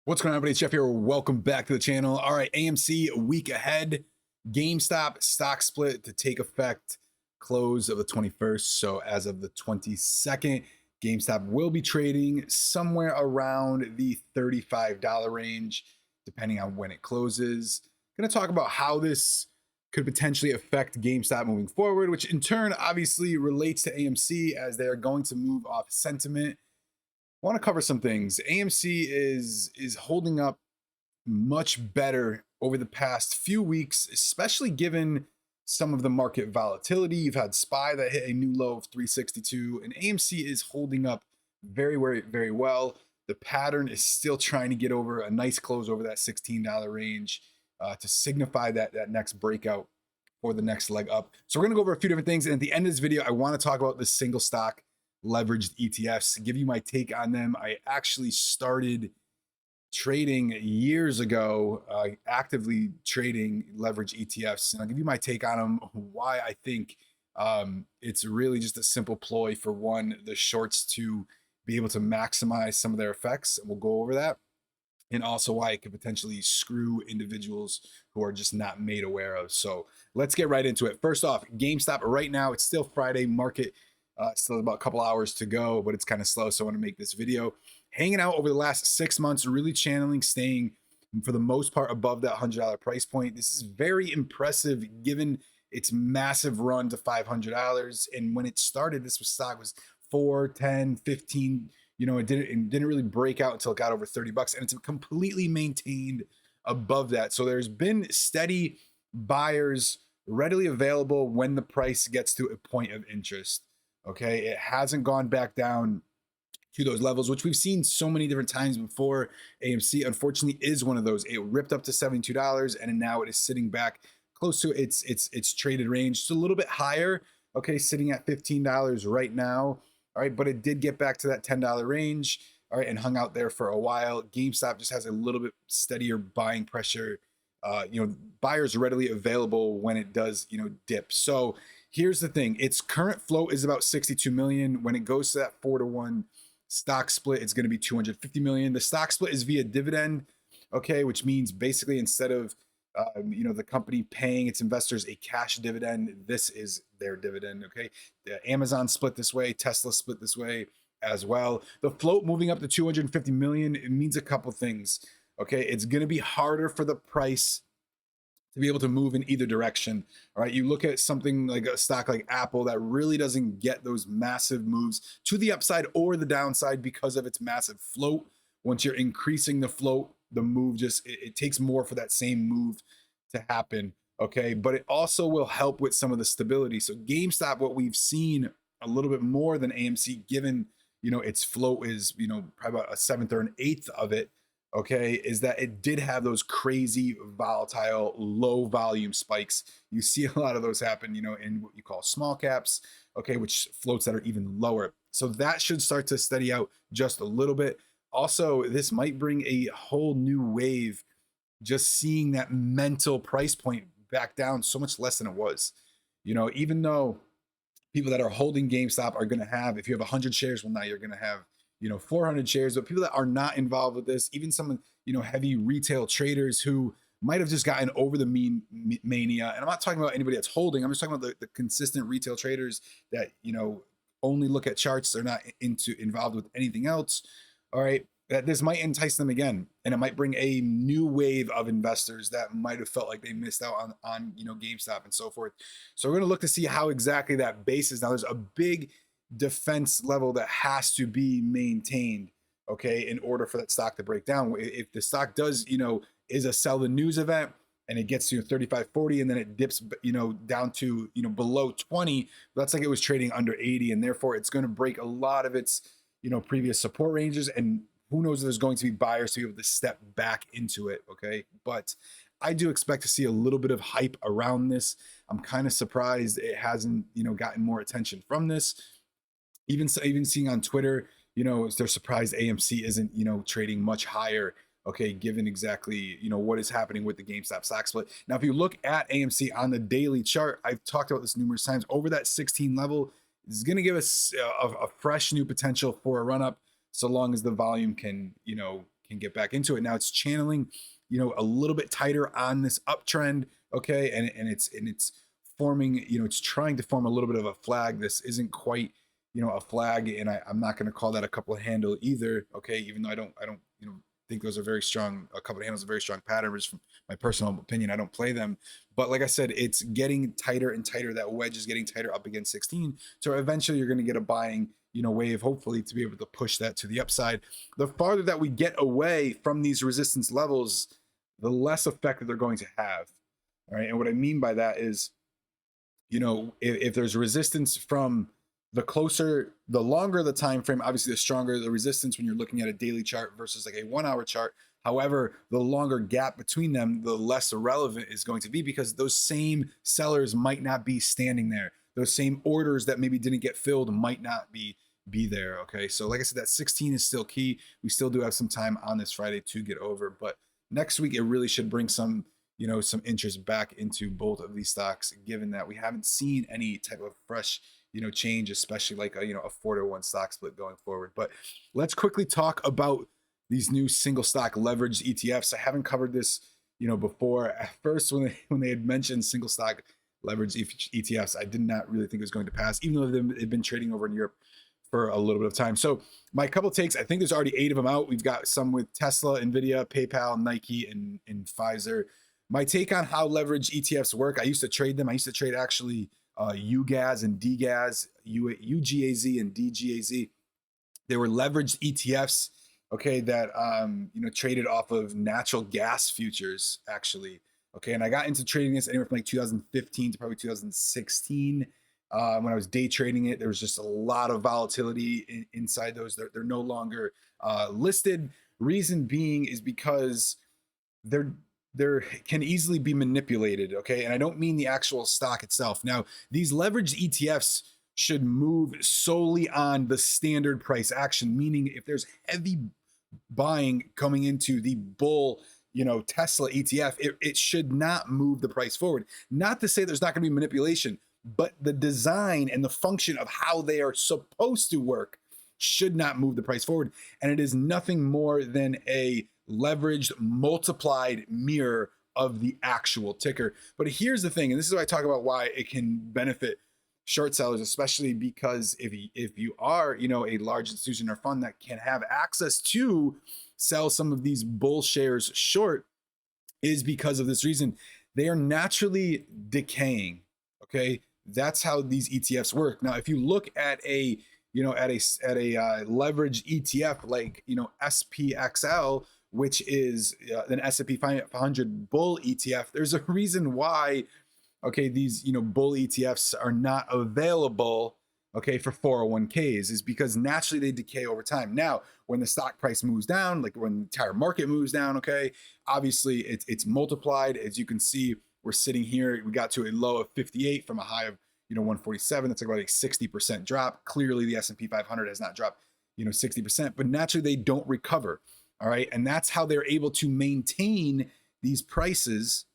What's going on, everybody? It's Jeff here. Welcome back to the channel. All right, AMC a week ahead. GameStop stock split to take effect close of the 21st. So as of the 22nd, GameStop will be trading somewhere around the $35 range, depending on when it closes. Going to talk about how this could potentially affect GameStop moving forward, which in turn obviously relates to AMC as they are going to move off sentiment. I want to cover some things. AMC is holding up much better over the past few weeks, especially given some of the market volatility. You've had SPY that hit a new low of 362, and AMC is holding up very, very, very well. The pattern is still trying to get over a nice close over that $16 range to signify that next breakout or the next leg up. So we're going to go over a few different things. And at the end of this video, I want to talk about the single stock leveraged ETFs, give you my take on them. I actually started trading years ago, actively trading leverage ETFs, and I'll give you my take on them, why I think it's really just a simple ploy for the shorts to be able to maximize some of their effects, and we'll go over that, and also why it could potentially screw individuals who are just not made aware of. So let's get right into it. First off, GameStop right now, it's still Friday market. Still about a couple hours to go, but it's kind of slow, so I want to make this video. Hanging out over the last 6 months, really channeling, staying for the most part above that $100 price point. This is very impressive given its massive run to $500. And when it started, stock was 4, 10, 15. It didn't really break out until it got over 30 bucks, and it's completely maintained above that. So there's been steady buyers readily available when the price gets to a point of interest. Okay, it hasn't gone back down to those levels, which we've seen so many different times before. AMC, unfortunately, is one of those. It ripped up to $72, and now it is sitting back close to its traded range. It's a little bit higher, okay, sitting at $15 right now. All right, but it did get back to that $10 range, all right, and hung out there for a while. GameStop just has a little bit steadier buying pressure. Buyers readily available when it does, dip. So here's the thing. Its current float is about 62 million. When it goes to that 4-to-1 stock split, it's going to be 250 million. The stock split is via dividend, okay, which means basically instead of, the company paying its investors a cash dividend, this is their dividend, okay? The Amazon split this way, Tesla split this way as well. The float moving up to 250 million, it means a couple things. Okay, it's going to be harder for the price to be able to move in either direction. All right, you look at something like a stock like Apple that really doesn't get those massive moves to the upside or the downside because of its massive float. Once you're increasing the float, the move it takes more for that same move to happen. Okay, but it also will help with some of the stability. So GameStop, what we've seen a little bit more than AMC, given its float is probably about a seventh or an eighth of it. Okay, is that it did have those crazy volatile low volume spikes. You see a lot of those happen, in what you call small caps, okay, which floats that are even lower. So that should start to steady out just a little bit. Also, this might bring a whole new wave, just seeing that mental price point back down so much less than it was. Even though people that are holding GameStop are going to have, if you have 100 shares, well, now you're going to have 400 shares, but people that are not involved with this, even some, heavy retail traders who might have just gotten over the mania. And I'm not talking about anybody that's holding. I'm just talking about the consistent retail traders that, only look at charts. They're not involved with anything else. All right. That this might entice them again, and it might bring a new wave of investors that might have felt like they missed out on GameStop and so forth. So we're going to look to see how exactly that base is. Now there's a big defense level that has to be maintained, okay, in order for that stock to break down. If the stock does, is a sell the news event and it gets to 35.40 and then it dips, down to, below 20, that's like it was trading under 80, and therefore it's going to break a lot of its, previous support ranges, and who knows if there's going to be buyers to be able to step back into it, okay? But I do expect to see a little bit of hype around this. I'm kind of surprised it hasn't, gotten more attention from this. Even seeing on Twitter, they're surprised AMC isn't, trading much higher, okay, given exactly, what is happening with the GameStop stock split. Now, if you look at AMC on the daily chart, I've talked about this numerous times, over that 16 level is going to give us a fresh new potential for a run up, so long as the volume can, can get back into it. Now it's channeling, a little bit tighter on this uptrend, okay, and it's forming, it's trying to form a little bit of a flag. This isn't quite, a flag, and I'm not going to call that a couple of handle either, okay, even though I don't think those are very strong. A couple of handles are very strong patterns. From my personal opinion, I don't play them, but like I said, it's getting tighter and tighter. That wedge is getting tighter up against 16, so eventually you're going to get a buying, wave, hopefully, to be able to push that to the upside. The farther that we get away from these resistance levels, the less effect that they're going to have. All right, and what I mean by that is, if there's resistance from the longer the time frame, obviously the stronger the resistance when you're looking at a daily chart versus like a 1 hour chart. However, the longer gap between them, the less relevant is going to be, because those same sellers might not be standing there. Those same orders that maybe didn't get filled might not be there. Okay, so like I said, that 16 is still key. We still do have some time on this Friday to get over, but next week it really should bring some some interest back into both of these stocks, given that we haven't seen any type of fresh change, especially like a 4-to-1 stock split going forward. But let's quickly talk about these new single stock leveraged ETFs. I haven't covered this before. At first, when they had mentioned single stock leveraged ETFs, I did not really think it was going to pass, even though they've been trading over in Europe for a little bit of time. So my couple takes, I think there's already 8 of them out. We've got some with Tesla, Nvidia, PayPal, Nike, and Pfizer. My take on how leveraged ETFs work: I used to trade them. I used to trade actually UGAZ and DGAZ, UGAZ and DGAZ. They were leveraged ETFs, okay, that traded off of natural gas futures, actually. Okay, and I got into trading this anywhere from like 2015 to probably 2016. When I was day trading it, there was just a lot of volatility inside those. They're no longer listed. Reason being is because they're can easily be manipulated, okay? And I don't mean the actual stock itself. Now, these leveraged ETFs should move solely on the standard price action, meaning if there's heavy buying coming into the bull, Tesla ETF, it should not move the price forward. Not to say there's not going to be manipulation, but the design and the function of how they are supposed to work should not move the price forward. And it is nothing more than a leveraged multiplied mirror of the actual ticker. But here's the thing, and this is why I talk about why it can benefit short sellers, especially because if you are a large institution or fund that can have access to sell some of these bull shares short, is because of this reason. They are naturally decaying. Okay, that's how these ETFs work. Now, if you look at a leveraged ETF like SPXL, which is an S&P 500 bull ETF, there's a reason why, okay, these bull ETFs are not available, okay, for 401ks, is because naturally they decay over time. Now, when the stock price moves down, like when the entire market moves down, okay, obviously it's multiplied. As you can see, we're sitting here, we got to a low of 58 from a high of 147. That's like about a 60% drop. Clearly the S&P 500 has not dropped 60%, but naturally they don't recover. All right, and that's how they're able to maintain these prices,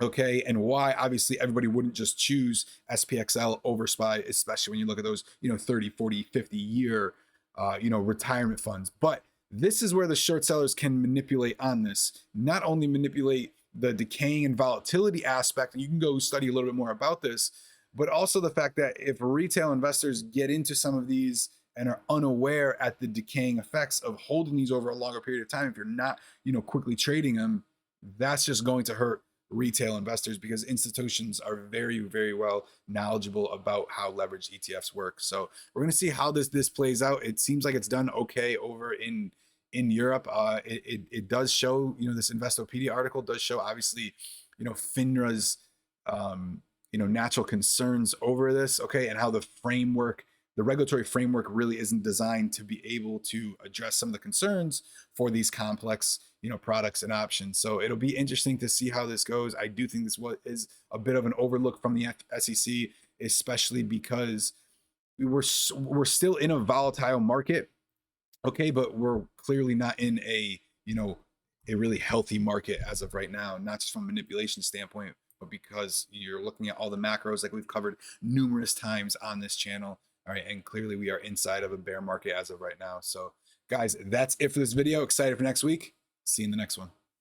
okay, and why obviously everybody wouldn't just choose SPXL over SPY, especially when you look at those 30, 40, 50 year retirement funds. But this is where the short sellers can manipulate on this. Not only manipulate the decaying and volatility aspect, and you can go study a little bit more about this, but also the fact that if retail investors get into some of these and are unaware at the decaying effects of holding these over a longer period of time, if you're not, quickly trading them, that's just going to hurt retail investors, because institutions are very, very well knowledgeable about how leveraged ETFs work. So we're going to see how this plays out. It seems like it's done okay over in Europe. It does show, this Investopedia article does show, obviously, FINRA's, natural concerns over this, okay, and how the regulatory framework really isn't designed to be able to address some of the concerns for these complex, products and options. So it'll be interesting to see how this goes. I do think this is a bit of an overlook from the SEC, especially because we're still in a volatile market, okay, but we're clearly not in a really healthy market as of right now, not just from a manipulation standpoint, but because you're looking at all the macros like we've covered numerous times on this channel. All right, and clearly we are inside of a bear market as of right now. So Guys, that's it for this video. Excited for next week. See you in the next one.